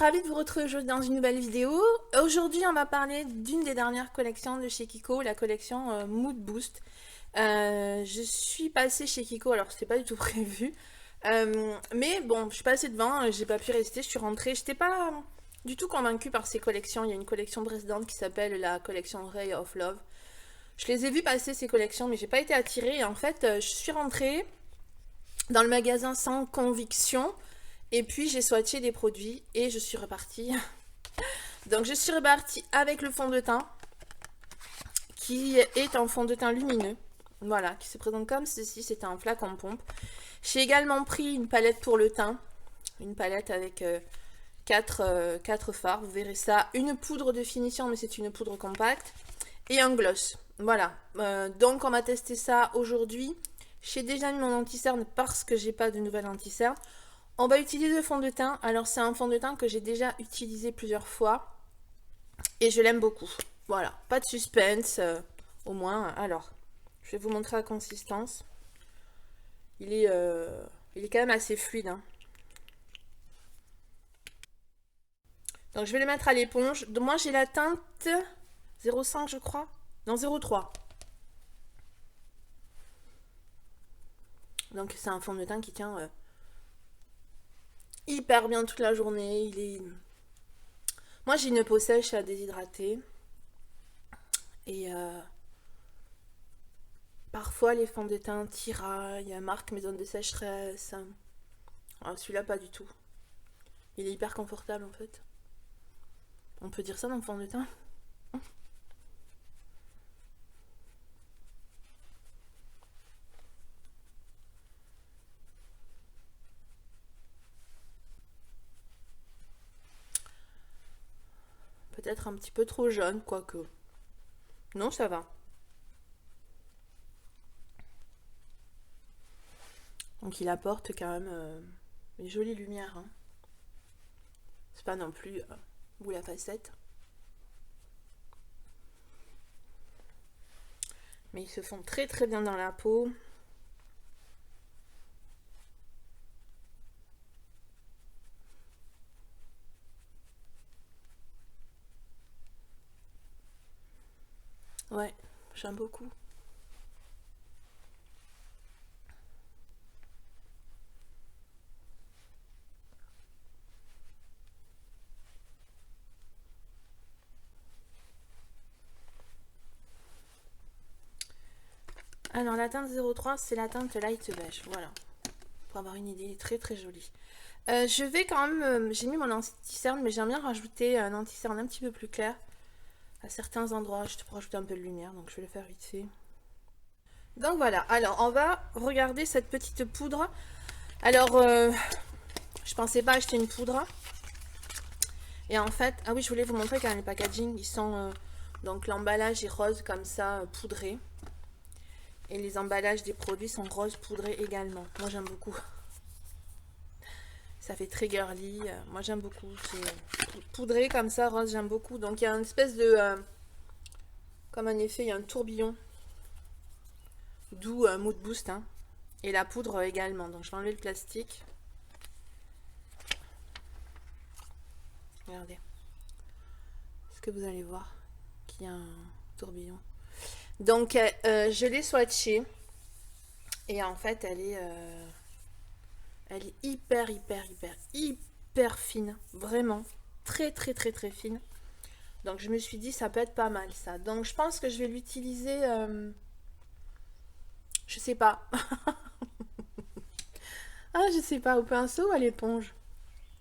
ravie de vous retrouver aujourd'hui dans une nouvelle vidéo. Aujourd'hui, on va parler d'une des dernières collections de chez Kiko, la collection Mood Boost. Je suis passée chez Kiko, alors c'était pas du tout prévu. Mais bon, je suis passée devant, j'ai pas pu rester, je suis rentrée. J'étais pas du tout convaincue par ces collections. Il y a une collection précédente qui s'appelle la collection Ray of Love. Je les ai vues passer ces collections, mais j'ai pas été attirée. Et en fait, je suis rentrée dans le magasin sans conviction. Et puis j'ai swatché des produits et je suis repartie. Donc je suis repartie avec le fond de teint qui est un fond de teint lumineux. Voilà, qui se présente comme ceci, c'est un flacon pompe. J'ai également pris une palette pour le teint. Une palette avec 4 fards, vous verrez ça. Une poudre de finition, mais c'est une poudre compacte. Et un gloss. Voilà, donc on va tester ça aujourd'hui. J'ai déjà mis mon anti-cerne parce que j'ai pas de nouvelle anti-cerne. On va utiliser le fond de teint. Alors c'est un fond de teint que j'ai déjà utilisé plusieurs fois. Et je l'aime beaucoup. Voilà, pas de suspense. Au moins, alors, je vais vous montrer la consistance. Il est quand même assez fluide. Hein. Donc je vais le mettre à l'éponge. Moi j'ai la teinte 0,5 je crois. Non, 0,3. Donc c'est un fond de teint qui tient hyper bien toute la journée. Il est... Moi j'ai une peau sèche à déshydrater. Et parfois les fonds de teint tiraillent, marquent mes zones de sécheresse. Alors celui-là pas du tout. Il est hyper confortable en fait. On peut dire ça dans le fond de teint. Peut-être un petit peu trop jaune, quoique. Non, ça va. Donc il apporte quand même une jolie lumière. Hein. C'est pas non plus boule à facettes. Mais ils se font très très bien dans la peau. Ouais, j'aime beaucoup. Alors la teinte 03 c'est la teinte light beige, voilà. Pour avoir une idée, très très jolie. Je vais quand même, j'ai mis mon anti-cerne mais j'aime bien rajouter un anti-cerne un petit peu plus clair. À certains endroits, juste pour rajouter un peu de lumière, donc je vais le faire vite fait. Donc voilà, alors on va regarder cette petite poudre. Alors, je pensais pas acheter une poudre. Et en fait, ah oui, je voulais vous montrer quand même les packaging, ils sont, donc l'emballage est rose comme ça, poudré. Et les emballages des produits sont rose poudré également. Moi j'aime beaucoup. Ça fait très girly. Moi j'aime beaucoup. C'est poudré comme ça, rose, j'aime beaucoup. Donc il y a une espèce de... comme un effet, il y a un tourbillon. D'où Mood Boost. Hein. Et la poudre également. Donc je vais enlever le plastique. Regardez. Est-ce que vous allez voir qu'il y a un tourbillon? Donc je l'ai swatché. Et en fait elle est hyper fine. Vraiment. Très très très très fine. Donc je me suis dit ça peut être pas mal ça. Donc je pense que je vais l'utiliser... je sais pas. Ah je sais pas, au pinceau ou à l'éponge?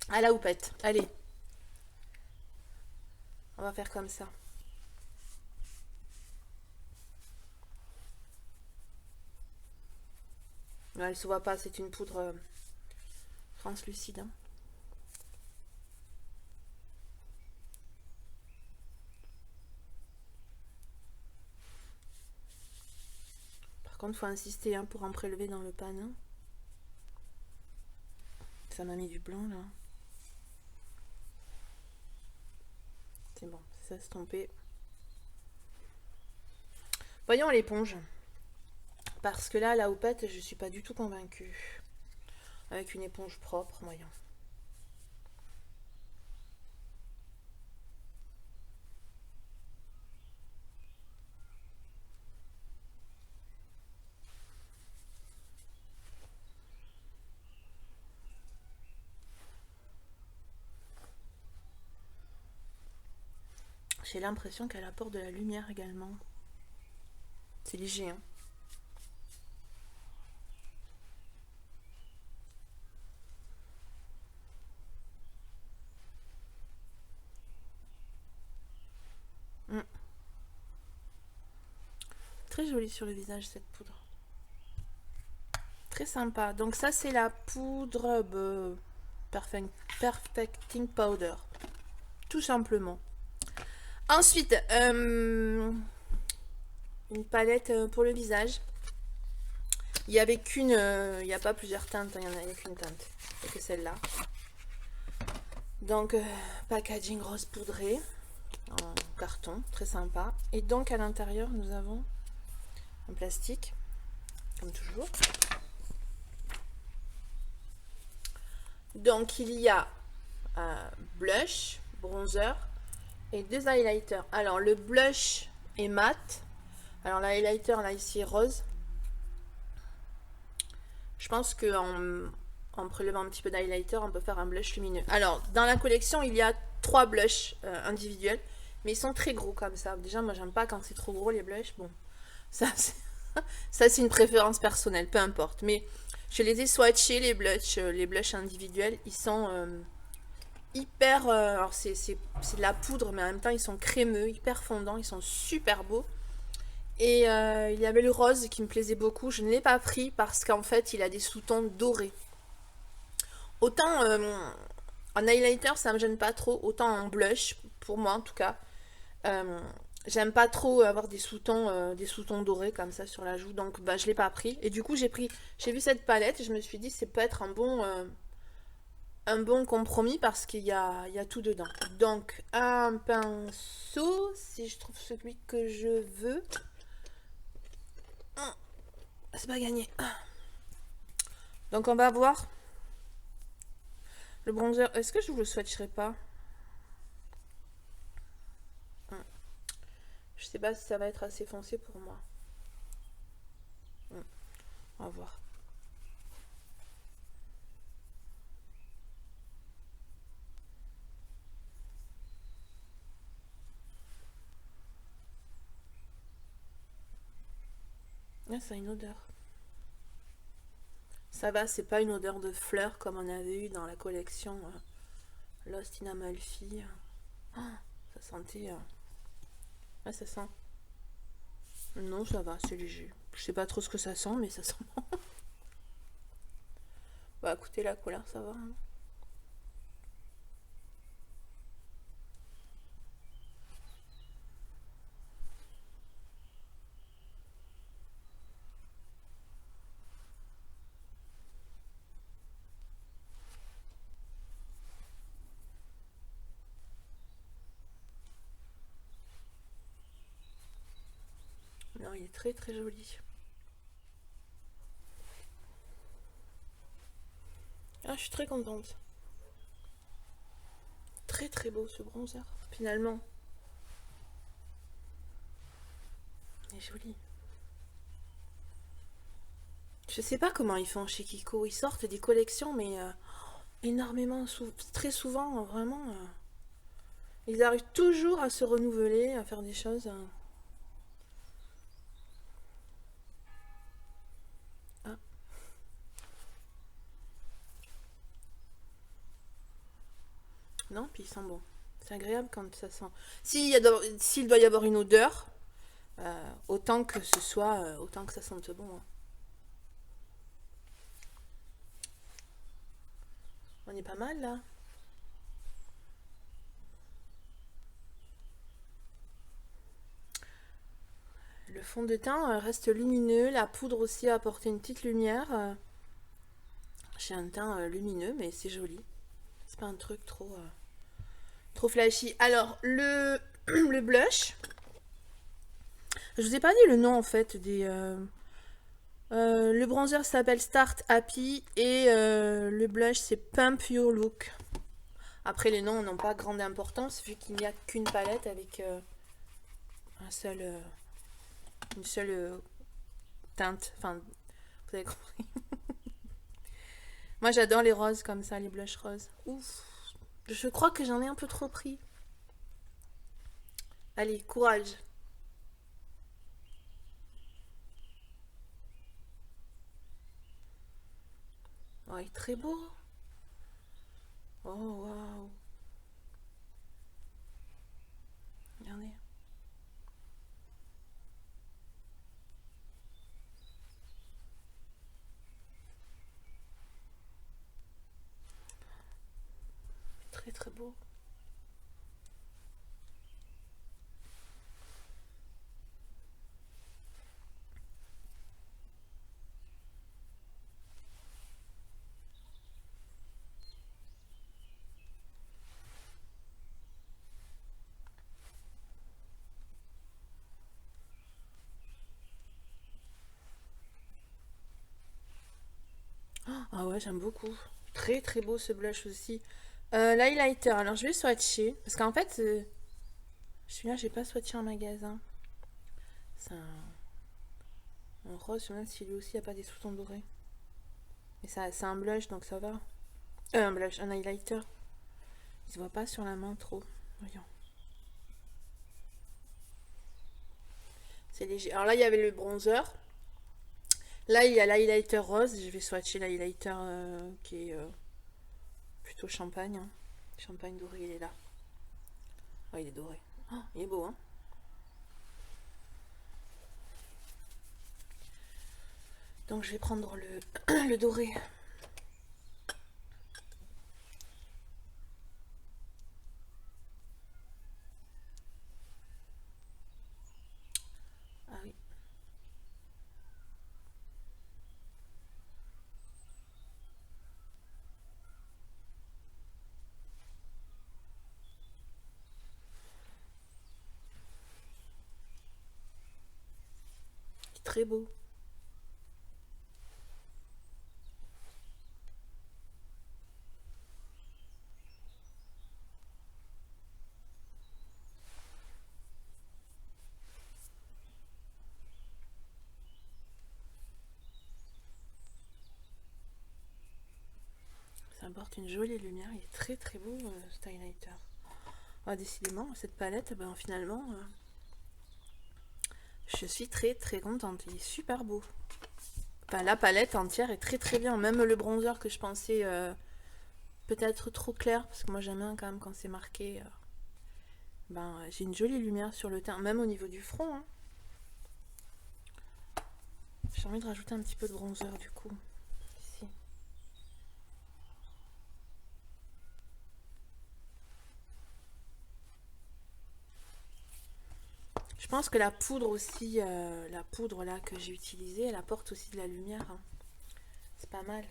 À la houppette. Allez. On va faire comme ça. Ouais, elle se voit pas, c'est une poudre translucide. Hein. Par contre, faut insister hein, pour en prélever dans le pan. Hein. Ça m'a mis du blanc là. C'est bon, ça s'est estompé. Voyons l'éponge. Parce que là, la houppette, je suis pas du tout convaincue. Avec une éponge propre, voyons. J'ai l'impression qu'elle apporte de la lumière également. C'est léger, hein. Mm. Très jolie sur le visage cette poudre. Très sympa. Donc ça c'est la poudre Perfecting Powder. Tout simplement. Ensuite, une palette pour le visage. Il n'y avait qu'une... il n'y a pas plusieurs teintes, il n'y en a qu'une teinte. Et que celle-là. Donc, packaging rose poudré. En carton, très sympa. Et donc, à l'intérieur, nous avons un plastique. Comme toujours. Donc, il y a blush, bronzer et 2 highlighters. Alors, le blush est mat. Alors, l'highlighter, là, ici, est rose. Je pense qu'en prélevant un petit peu d'highlighter, on peut faire un blush lumineux. Alors, dans la collection, il y a 3 blushs individuels. Mais ils sont très gros comme ça. Déjà, moi, j'aime pas quand c'est trop gros, les blushs. Bon, ça, c'est une préférence personnelle, peu importe. Mais je les ai swatchés, les blushs individuels. Ils sont hyper... alors, c'est de la poudre, mais en même temps, ils sont crémeux, hyper fondants. Ils sont super beaux. Et il y avait le rose qui me plaisait beaucoup. Je ne l'ai pas pris parce qu'en fait, il a des sous-tons dorés. Autant en highlighter, ça me gêne pas trop. Autant en blush, pour moi en tout cas. J'aime pas trop avoir des sous-tons dorés comme ça sur la joue. Donc bah, je l'ai pas pris. Et du coup, j'ai vu cette palette et je me suis dit, c'est peut être un bon compromis parce qu'il y a tout dedans. Donc un pinceau, si je trouve celui que je veux. C'est pas gagné. Donc on va voir le bronzer. Est-ce que je vous le swatcherai pas? Je sais pas si ça va être assez foncé pour moi. On va voir. Ah, ça a une odeur. Ça va, c'est pas une odeur de fleurs comme on avait eu dans la collection Lost in Amalfi. Oh, ça sentait... Ah, ça sent... Non, ça va, c'est léger. Je sais pas trop ce que ça sent, mais ça sent bon. Bah, écoutez, la couleur, ça va. Hein. Non, il est très très joli. Ah, je suis très contente. Très très beau ce bronzer, finalement. Il est joli. Je sais pas comment ils font chez Kiko. Ils sortent des collections, mais énormément, très souvent, vraiment. Ils arrivent toujours à se renouveler, à faire des choses. Ah. Non, puis ils sentent bon. C'est agréable quand ça sent. S'il doit y avoir une odeur, autant que ce soit, autant que ça sente bon. Hein. On est pas mal là. Le fond de teint reste lumineux. La poudre aussi a apporté une petite lumière. J'ai un teint lumineux, mais c'est joli. C'est pas un truc trop flashy. Alors, le blush. Je vous ai pas dit le nom en fait des... le bronzer s'appelle Start Happy et le blush c'est Pump Your Look. Après les noms n'ont pas grande importance vu qu'il n'y a qu'une palette avec une seule teinte. Enfin, vous avez compris. Moi j'adore les roses comme ça, les blushs roses. Ouf. Je crois que j'en ai un peu trop pris. Allez, courage. Oh, il est très beau. Oh, waouh. Regardez. Très très beau. Ah ouais, j'aime beaucoup. Très très beau ce blush aussi. L'highlighter, alors je vais swatcher. Parce qu'en fait, celui-là, j'ai pas swatché en magasin. C'est un rose, je me demande si lui aussi il n'y a pas des sous-tons dorés. Mais ça, c'est un blush, donc ça va. Un blush, un highlighter. Il se voit pas sur la main trop. Voyons. C'est léger. Alors là, il y avait le bronzer. Là, il y a l'highlighter rose. Je vais swatcher l'highlighter qui est plutôt champagne. Hein. Champagne doré, il est là. Oh, il est doré. Oh, il est beau, hein. Donc, je vais prendre le doré. Ah oui. Il est très beau. Ça apporte une jolie lumière. Il est très très beau, cet highlighter. Ah, décidément, cette palette, ben, finalement, je suis très très contente. Il est super beau. Enfin, la palette entière est très très bien. Même le bronzer que je pensais peut-être trop clair, parce que moi j'aime bien quand même quand c'est marqué. Ben, j'ai une jolie lumière sur le teint, même au niveau du front. Hein. J'ai envie de rajouter un petit peu de bronzer du coup. Ici. Je pense que la poudre aussi, la poudre là que j'ai utilisée, elle apporte aussi de la lumière. Hein. C'est pas mal.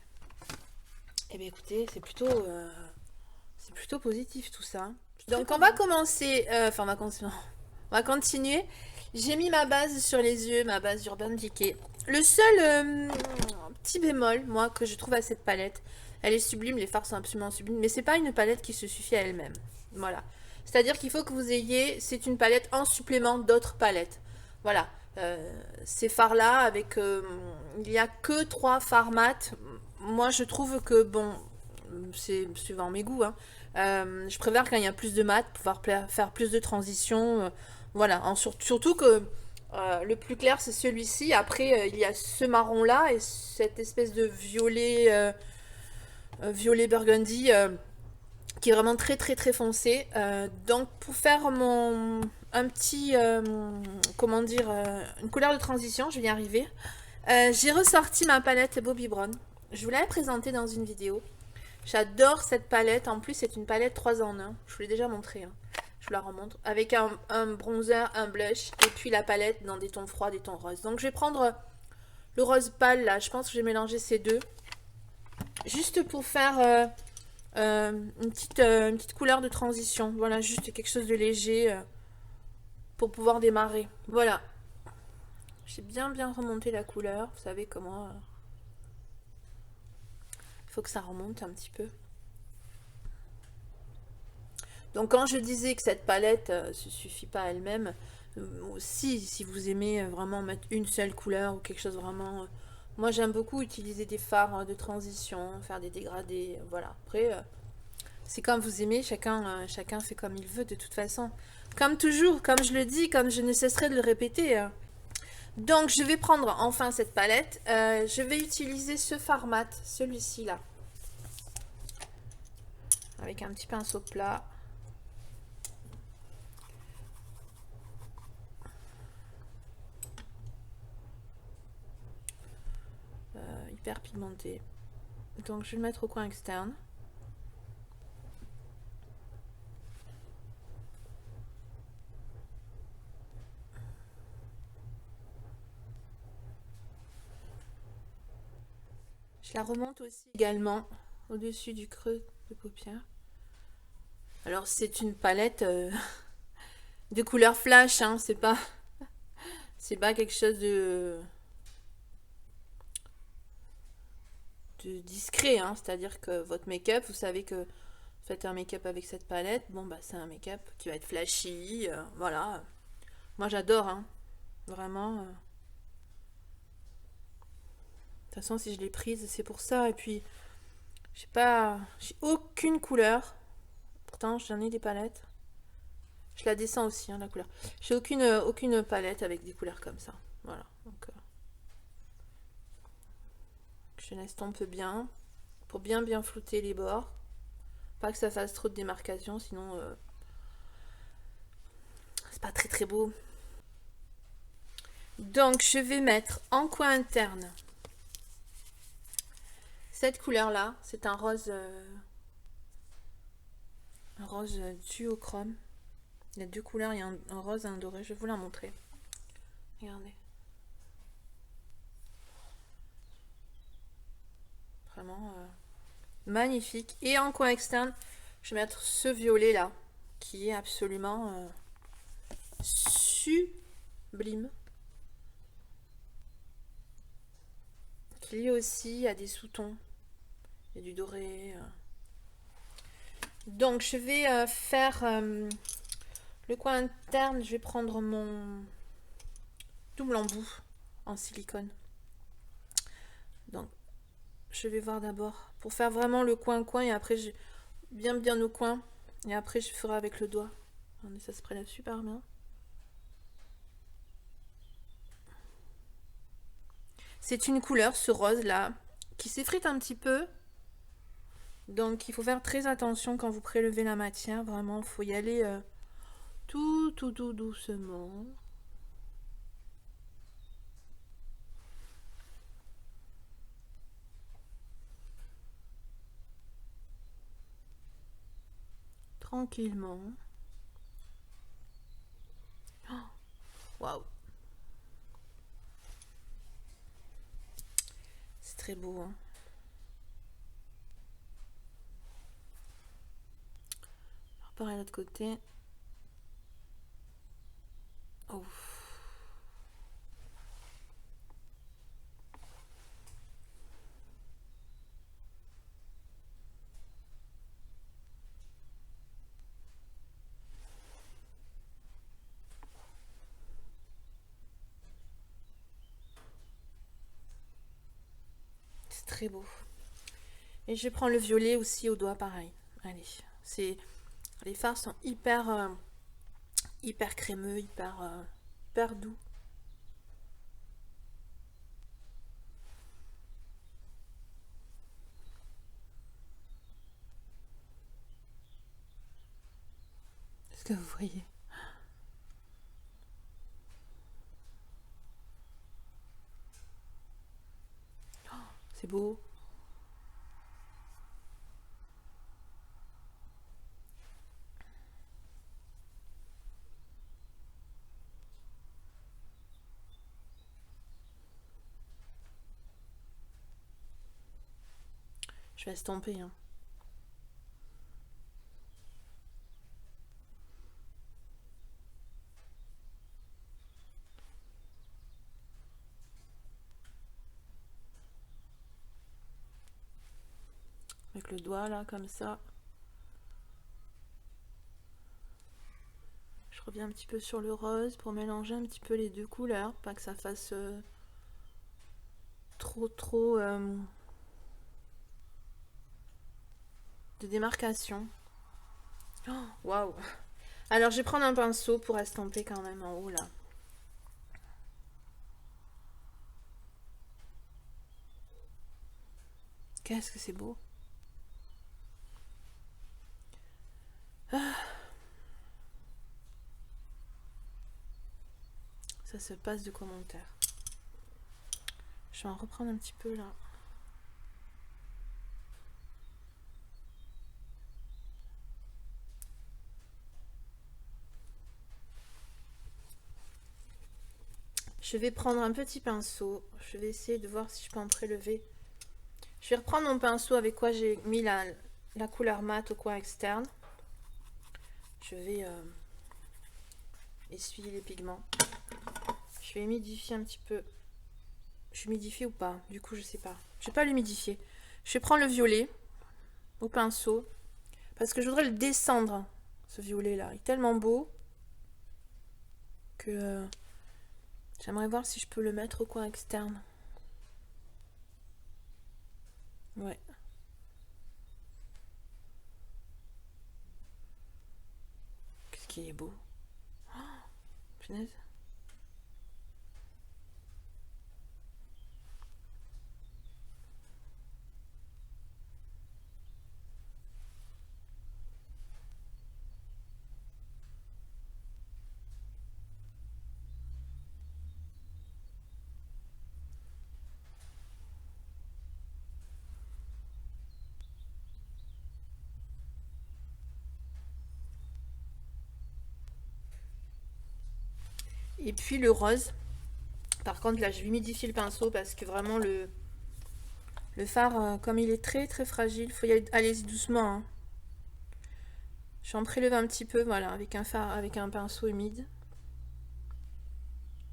Eh bien écoutez, c'est plutôt positif tout ça. Donc on va commencer, enfin on va continuer. J'ai mis ma base sur les yeux, ma base Urban Decay. Le seul petit bémol, moi, que je trouve à cette palette, elle est sublime, les fards sont absolument sublimes, mais c'est pas une palette qui se suffit à elle-même. Voilà. C'est-à-dire qu'il faut que vous ayez, c'est une palette en supplément d'autres palettes. Voilà. Ces fards-là, avec, il n'y a que 3 fards mat. Moi, je trouve que, bon, c'est suivant mes goûts, hein. Je préfère quand il y a plus de mat, pouvoir faire plus de transitions. Voilà, surtout que le plus clair c'est celui-ci. Après, il y a ce marron là et cette espèce de violet, violet burgundy qui est vraiment très très très foncé. Donc pour faire un petit, comment dire, une couleur de transition, je vais y arriver. J'ai ressorti ma palette Bobbi Brown. Je vous l'avais présentée dans une vidéo. J'adore cette palette. En plus, c'est une palette 3 en 1. Je vous l'ai déjà montré. Hein. Je vous la remontre. Avec un bronzer, un blush et puis la palette dans des tons froids, des tons roses. Donc, je vais prendre le rose pâle là. Je pense que je vais mélanger ces deux. Juste pour faire une petite couleur de transition. Voilà, juste quelque chose de léger pour pouvoir démarrer. Voilà. J'ai bien remonté la couleur. Vous savez comment... Il faut que ça remonte un petit peu. Donc quand je disais que cette palette ne se suffit pas à elle-même, si vous aimez vraiment mettre une seule couleur ou quelque chose vraiment... moi j'aime beaucoup utiliser des fards de transition, faire des dégradés, voilà. Après, C'est comme vous aimez, chacun fait comme il veut de toute façon. Comme toujours, comme je le dis, comme je ne cesserai de le répéter. Donc je vais prendre enfin cette palette. Je vais utiliser ce fard mat, celui-ci là. Avec un petit pinceau plat. Hyper pigmenté. Donc je vais le mettre au coin externe. Je la remonte aussi également au-dessus du creux de paupière. Alors c'est une palette de couleur flash, hein, c'est pas quelque chose de discret, hein, c'est-à-dire que votre make-up, vous savez que faites un make-up avec cette palette, bon bah c'est un make-up qui va être flashy, voilà. Moi j'adore, hein, vraiment. De toute façon si je l'ai prise c'est pour ça, et puis j'ai aucune couleur, pourtant j'en ai des palettes. Je la descends aussi, hein, la couleur. J'ai aucune palette avec des couleurs comme ça, voilà. Donc je l'estompe bien, pour bien flouter les bords. Pas que ça fasse trop de démarcation, sinon c'est pas très beau. Donc je vais mettre en coin interne cette couleur là, c'est un rose duochrome. Il y a deux couleurs, il y a un rose et un doré, je vais vous la montrer. Regardez. Vraiment magnifique. Et en coin externe, je vais mettre ce violet là, qui est absolument sublime. Qui lui aussi a des sous-tons. Il y a du doré. Donc je vais faire le coin interne, je vais prendre mon double embout en silicone. Donc je vais voir d'abord pour faire vraiment le coin et après je bien au coin et après je ferai avec le doigt. Ça se prélève super bien. C'est une couleur, ce rose là, qui s'effrite un petit peu. Donc il faut faire très attention quand vous prélevez la matière. Vraiment, il faut y aller tout doucement. Tranquillement. Waouh! C'est très beau, hein. Alors, pareil de l'autre côté. Oh. C'est très beau. Et je prends le violet aussi au doigt, pareil. Allez, les fards sont hyper crémeux, hyper doux. Est-ce que vous voyez? C'est beau. Je vais estomper, hein. Avec le doigt là, comme ça. Je reviens un petit peu sur le rose pour mélanger un petit peu les deux couleurs, pas que ça fasse trop de démarcation. Waouh. Alors, je vais prendre un pinceau pour estomper quand même en haut, là. Qu'est-ce que c'est beau. Ça se passe de commentaires. Je vais en reprendre un petit peu, là. Je vais prendre un petit pinceau. Je vais essayer de voir si je peux en prélever. Je vais reprendre mon pinceau avec quoi j'ai mis la couleur mate au coin externe. Je vais essuyer les pigments. Je vais humidifier un petit peu. Je humidifie ou pas? Du coup, je sais pas. Je vais pas l'humidifier. Je vais prendre le violet au pinceau. Parce que je voudrais le descendre, ce violet là. Il est tellement beau que j'aimerais voir si je peux le mettre au coin externe. Ouais. Qu'est-ce qu'il est beau. Oh, punaise. Et puis le rose. Par contre, là, je vais humidifier le pinceau parce que vraiment le fard, comme il est très très fragile, il faut y aller doucement. Hein. Je vais en prélever un petit peu, voilà, avec un pinceau humide.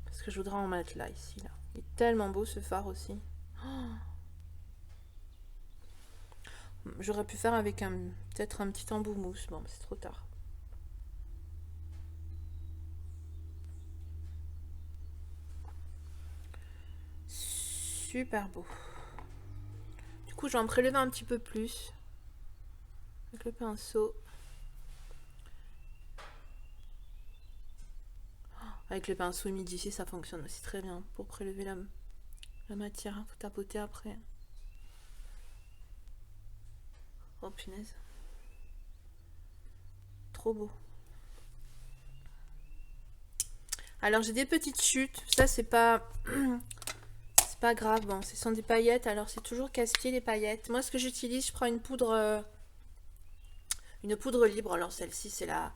Parce que je voudrais en mettre là, ici, là. Il est tellement beau ce fard aussi. Oh, j'aurais pu faire avec peut-être un petit embout mousse. Bon, c'est trop tard. Super beau. Du coup, je vais en prélever un petit peu plus. Avec le pinceau. Avec le pinceau humidifié, ça fonctionne aussi très bien pour prélever la matière. Faut tapoter après. Oh punaise. Trop beau. Alors j'ai des petites chutes. Ça c'est pas... c'est pas grave. Bon, ce sont des paillettes. Alors c'est toujours casse-pied les paillettes. Moi ce que j'utilise, je prends une poudre libre. Alors celle-ci c'est la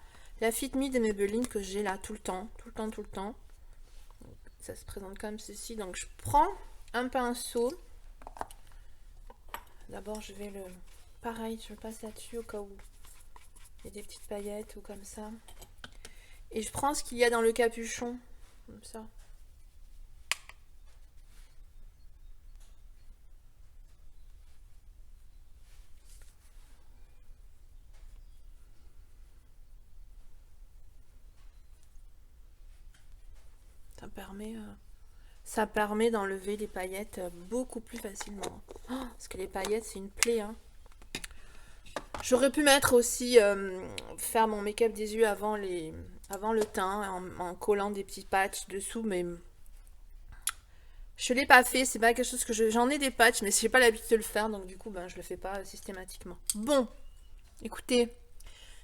Fit Me de Maybelline que j'ai là tout le temps. Tout le temps. Ça se présente comme ceci. Donc je prends un pinceau. D'abord je vais le... Pareil, je le passe là-dessus au cas où il y a des petites paillettes ou comme ça. Et je prends ce qu'il y a dans le capuchon. Comme ça. Ça permet d'enlever les paillettes beaucoup plus facilement. Oh, parce que les paillettes, c'est une plaie. Hein. J'aurais pu mettre aussi, faire mon make-up des yeux avant le teint, en collant des petits patchs dessous, mais je l'ai pas fait. C'est pas quelque chose que j'en ai des patchs, mais j'ai pas l'habitude de le faire, donc du coup, ben, je le fais pas systématiquement. Bon, écoutez,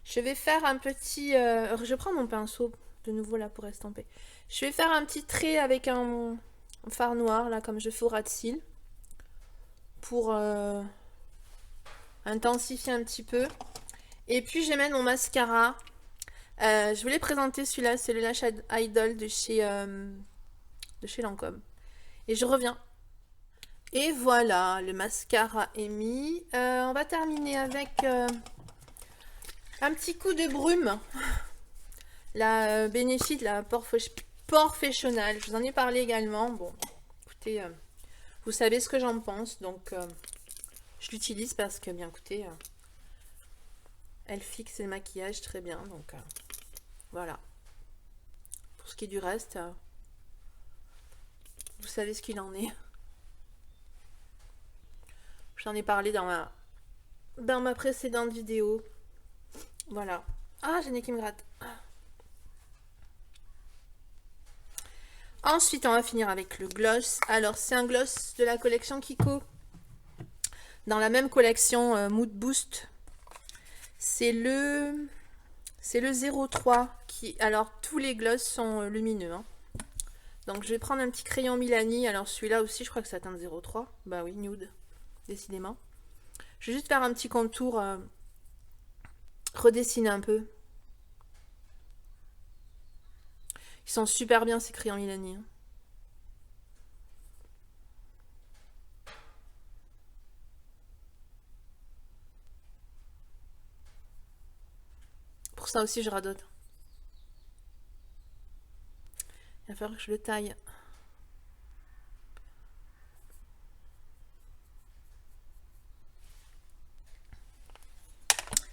je vais faire un petit... je prends mon pinceau de nouveau là pour estomper. Je vais faire un petit trait avec un fard noir, là, comme je fais au ras de cils. Pour intensifier un petit peu. Et puis, je vais mettre mon mascara. Je voulais présenter celui-là, c'est le Lash Idol de chez Lancôme. Et je reviens. Et voilà, le mascara est mis. On va terminer avec un petit coup de brume. La Benefit, la Porfessional. Je vous en ai parlé également. Bon, écoutez, vous savez ce que j'en pense. Donc, je l'utilise parce que, bien écoutez, elle fixe le maquillage très bien. Donc, voilà. Pour ce qui est du reste, vous savez ce qu'il en est. J'en ai parlé dans ma précédente vidéo. Voilà. Ah, j'ai le nez qui me gratte. Ensuite, on va finir avec le gloss. Alors, c'est un gloss de la collection Kiko. Dans la même collection Mood Boost. C'est le 03 qui... Alors, tous les gloss sont lumineux. Hein. Donc, je vais prendre un petit crayon Milani. Alors, celui-là aussi, je crois que ça atteint 03. Bah oui, nude. Décidément. Je vais juste faire un petit contour. Redessiner un peu. Ils sont super bien, ces crayons Milani. Hein. Pour ça aussi, je radote. Il va falloir que je le taille.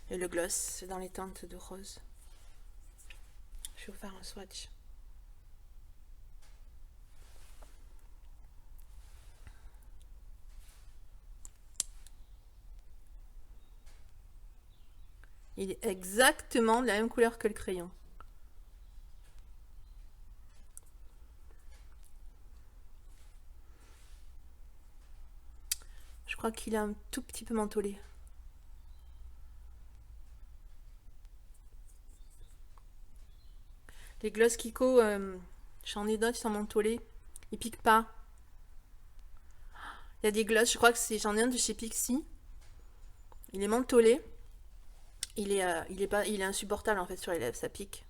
Et le gloss, c'est dans les teintes de rose. Je vais vous faire un swatch. Il est exactement de la même couleur que le crayon. Je crois qu'il est un tout petit peu mentholé. Les gloss Kiko, j'en ai d'autres, ils sont mentholés. Ils piquent pas. Il y a des gloss, je crois que c'est, j'en ai un de chez Pixi. Il est mentholé. Il est insupportable en fait sur les lèvres, ça pique.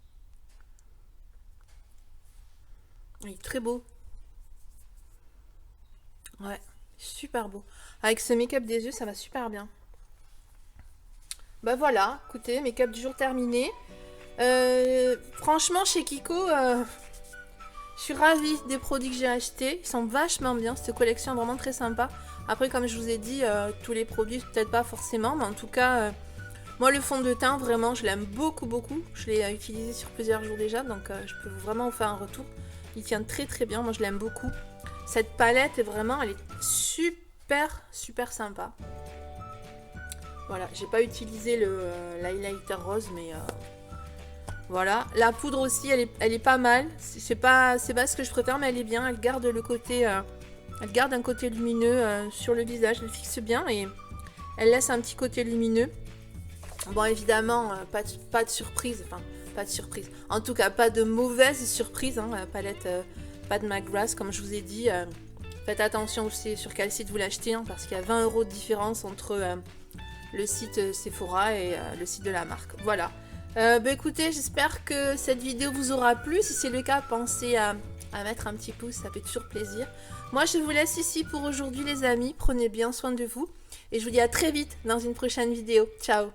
Il est très beau. Ouais, super beau. Avec ce make-up des yeux, ça va super bien. Bah voilà, écoutez, make-up du jour terminé. Franchement, chez Kiko, je suis ravie des produits que j'ai achetés. Ils sont vachement bien, cette collection est vraiment très sympa. Après, comme je vous ai dit, tous les produits, peut-être pas forcément, mais en tout cas... moi, le fond de teint, vraiment, je l'aime beaucoup, beaucoup. Je l'ai utilisé sur plusieurs jours déjà, donc je peux vraiment vous faire un retour. Il tient très, très bien. Moi, je l'aime beaucoup. Cette palette, est vraiment, elle est super, super sympa. Voilà, j'ai pas utilisé l'highlighter rose, mais voilà. La poudre aussi, elle est pas mal. C'est pas ce que je préfère, mais elle est bien. Elle garde le côté, elle garde un côté lumineux sur le visage. Elle fixe bien et elle laisse un petit côté lumineux. Bon, évidemment, pas de surprise, enfin, pas de surprise. En tout cas, pas de mauvaise surprise, hein, la palette Pat McGrath, comme je vous ai dit. Faites attention aussi sur quel site vous l'achetez, hein, parce qu'il y a 20 € de différence entre le site Sephora et le site de la marque. Voilà. Bah, écoutez, j'espère que cette vidéo vous aura plu. Si c'est le cas, pensez à mettre un petit pouce, ça fait toujours plaisir. Moi, je vous laisse ici pour aujourd'hui, les amis. Prenez bien soin de vous. Et je vous dis à très vite dans une prochaine vidéo. Ciao!